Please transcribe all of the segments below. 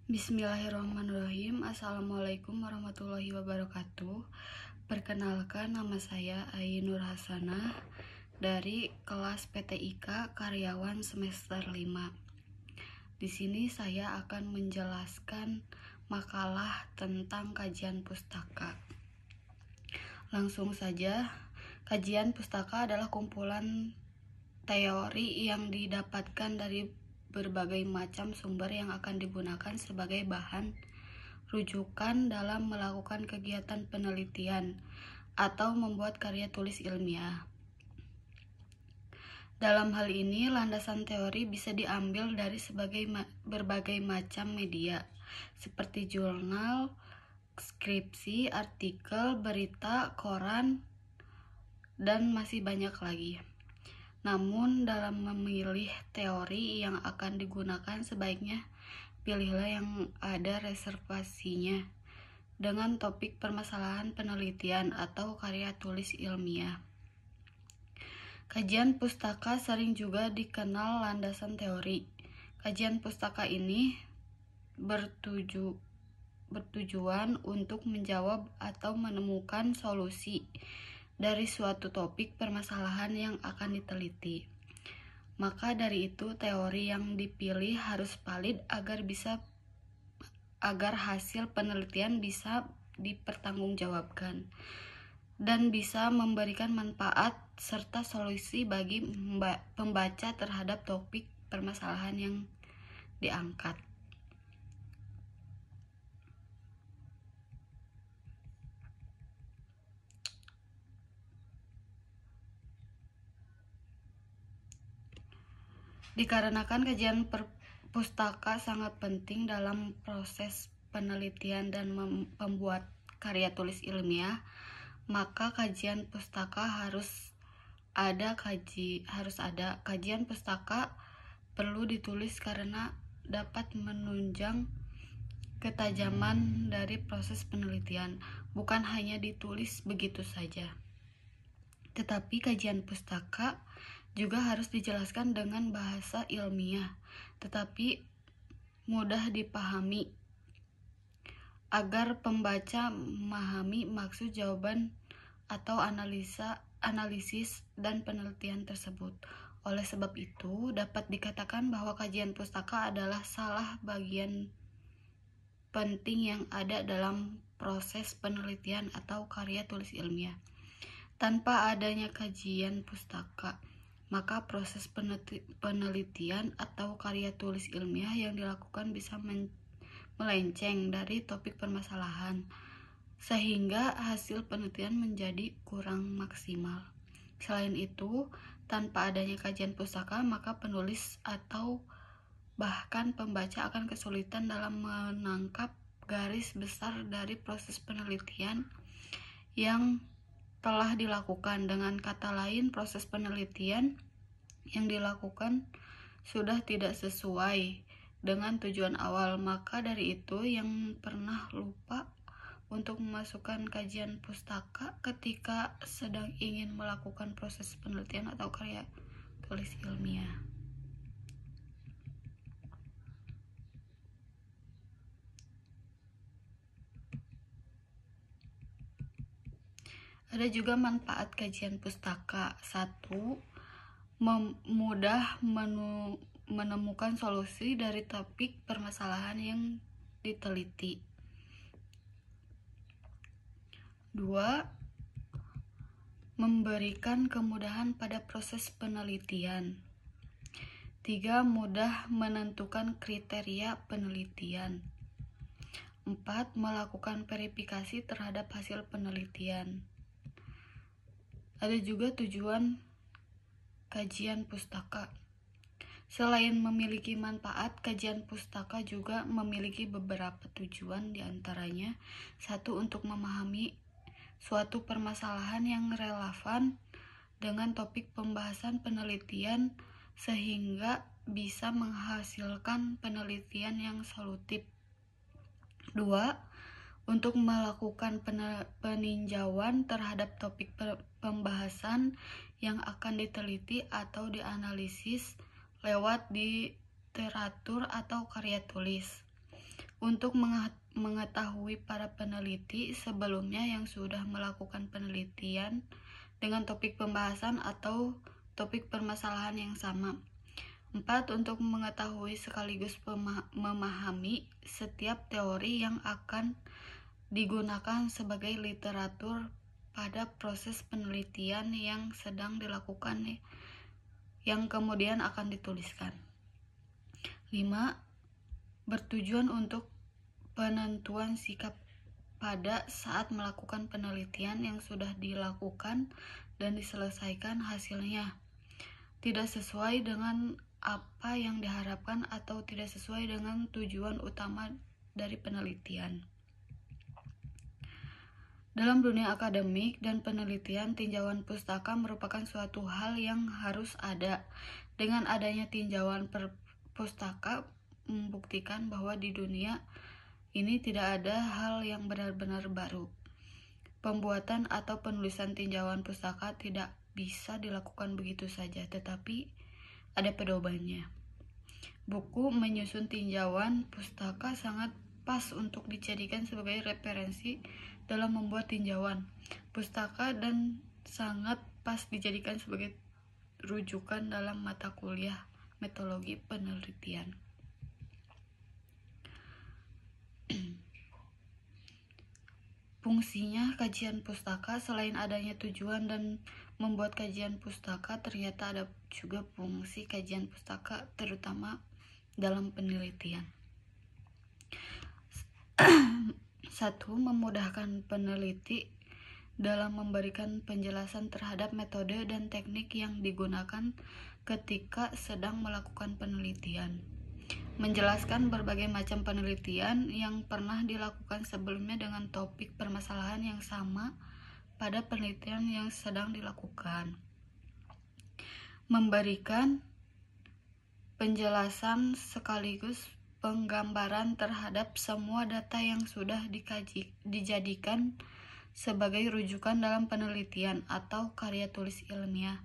Bismillahirrahmanirrahim. Assalamualaikum warahmatullahi wabarakatuh. Perkenalkan, nama saya Ainur Hasanah dari kelas PTIK karyawan semester 5. Di sini saya akan menjelaskan makalah tentang kajian pustaka. Langsung saja, kajian pustaka adalah kumpulan teori yang didapatkan dari berbagai macam sumber yang akan digunakan sebagai bahan rujukan dalam melakukan kegiatan penelitian atau membuat karya tulis ilmiah. Dalam hal ini, landasan teori bisa diambil dari berbagai macam media, seperti jurnal, skripsi, artikel, berita, koran, dan masih banyak lagi. Namun, dalam memilih teori yang akan digunakan, sebaiknya pilihlah yang ada reservasinya dengan topik permasalahan penelitian atau karya tulis ilmiah. Kajian pustaka sering juga dikenal landasan teori. Kajian pustaka ini bertujuan untuk menjawab atau menemukan solusi dari suatu topik permasalahan yang akan diteliti. Maka dari itu, teori yang dipilih harus valid agar hasil penelitian bisa dipertanggungjawabkan dan bisa memberikan manfaat serta solusi bagi pembaca terhadap topik permasalahan yang diangkat. Dikarenakan kajian pustaka sangat penting dalam proses penelitian dan pembuat karya tulis ilmiah, maka kajian pustaka harus ada. Kajian pustaka perlu ditulis karena dapat menunjang ketajaman dari proses penelitian, bukan hanya ditulis begitu saja. Tetapi kajian pustaka juga harus dijelaskan dengan bahasa ilmiah, tetapi mudah dipahami, agar pembaca memahami maksud jawaban atau analisis dan penelitian tersebut. Oleh sebab itu, dapat dikatakan bahwa kajian pustaka adalah salah bagian penting yang ada dalam proses penelitian atau karya tulis ilmiah. Tanpa adanya kajian pustaka, maka proses penelitian atau karya tulis ilmiah yang dilakukan bisa melenceng dari topik permasalahan, sehingga hasil penelitian menjadi kurang maksimal. Selain itu, tanpa adanya kajian pustaka, maka penulis atau bahkan pembaca akan kesulitan dalam menangkap garis besar dari proses penelitian yang telah dilakukan. Dengan kata lain, proses penelitian yang dilakukan sudah tidak sesuai dengan tujuan awal. Maka dari itu, yang pernah lupa untuk memasukkan kajian pustaka ketika sedang ingin melakukan proses penelitian atau karya tulis ilmiah. Ada juga manfaat kajian pustaka. 1. Mudah menemukan solusi dari topik permasalahan yang diteliti. 2. Memberikan kemudahan pada proses penelitian. 3. Mudah menentukan kriteria penelitian. 4. Melakukan verifikasi terhadap hasil penelitian. Ada juga tujuan kajian pustaka. Selain memiliki manfaat, kajian pustaka juga memiliki beberapa tujuan, diantaranya 1. Untuk memahami suatu permasalahan yang relevan dengan topik pembahasan penelitian sehingga bisa menghasilkan penelitian yang solutif. 2. Untuk melakukan peninjauan terhadap topik pembahasan yang akan diteliti atau dianalisis lewat literatur atau karya tulis. Untuk mengetahui para peneliti sebelumnya yang sudah melakukan penelitian dengan topik pembahasan atau topik permasalahan yang sama. 4. Untuk mengetahui sekaligus memahami setiap teori yang akan digunakan sebagai literatur pada proses penelitian yang sedang dilakukan yang kemudian akan dituliskan. 5. Bertujuan untuk penentuan sikap pada saat melakukan penelitian yang sudah dilakukan dan diselesaikan hasilnya tidak sesuai dengan apa yang diharapkan atau tidak sesuai dengan tujuan utama dari penelitian. Dalam dunia akademik dan penelitian, tinjauan pustaka merupakan suatu hal yang harus ada. Dengan adanya tinjauan pustaka membuktikan bahwa di dunia ini tidak ada hal yang benar-benar baru. Pembuatan atau penulisan tinjauan pustaka tidak bisa dilakukan begitu saja, tetapi ada pedomannya. Buku menyusun tinjauan pustaka sangat pas untuk dijadikan sebagai referensi dalam membuat tinjauan pustaka dan sangat pas dijadikan sebagai rujukan dalam mata kuliah metodologi penelitian. Fungsinya kajian pustaka, selain adanya tujuan dan membuat kajian pustaka, ternyata ada juga fungsi kajian pustaka terutama dalam penelitian. 1. Memudahkan peneliti dalam memberikan penjelasan terhadap metode dan teknik yang digunakan ketika sedang melakukan penelitian. Menjelaskan berbagai macam penelitian yang pernah dilakukan sebelumnya dengan topik permasalahan yang sama pada penelitian yang sedang dilakukan. Memberikan penjelasan sekaligus penggambaran terhadap semua data yang sudah dijadikan sebagai rujukan dalam penelitian atau karya tulis ilmiah,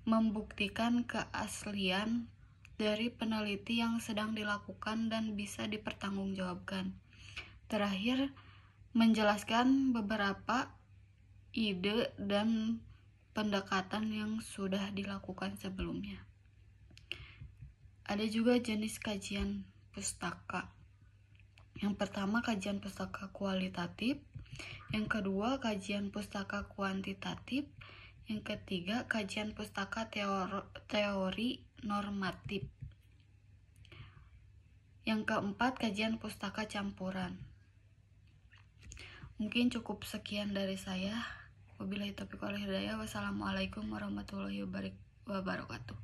membuktikan keaslian dari peneliti yang sedang dilakukan dan bisa dipertanggungjawabkan. Terakhir, menjelaskan beberapa ide dan pendekatan yang sudah dilakukan sebelumnya. Ada juga jenis kajian pustaka. Yang pertama, kajian pustaka kualitatif. Yang kedua, kajian pustaka kuantitatif. Yang ketiga, kajian pustaka teori normatif. Yang keempat, kajian pustaka campuran. Mungkin cukup sekian dari saya. Wabillahi taufiq wal hidayah. Wassalamualaikum warahmatullahi wabarakatuh.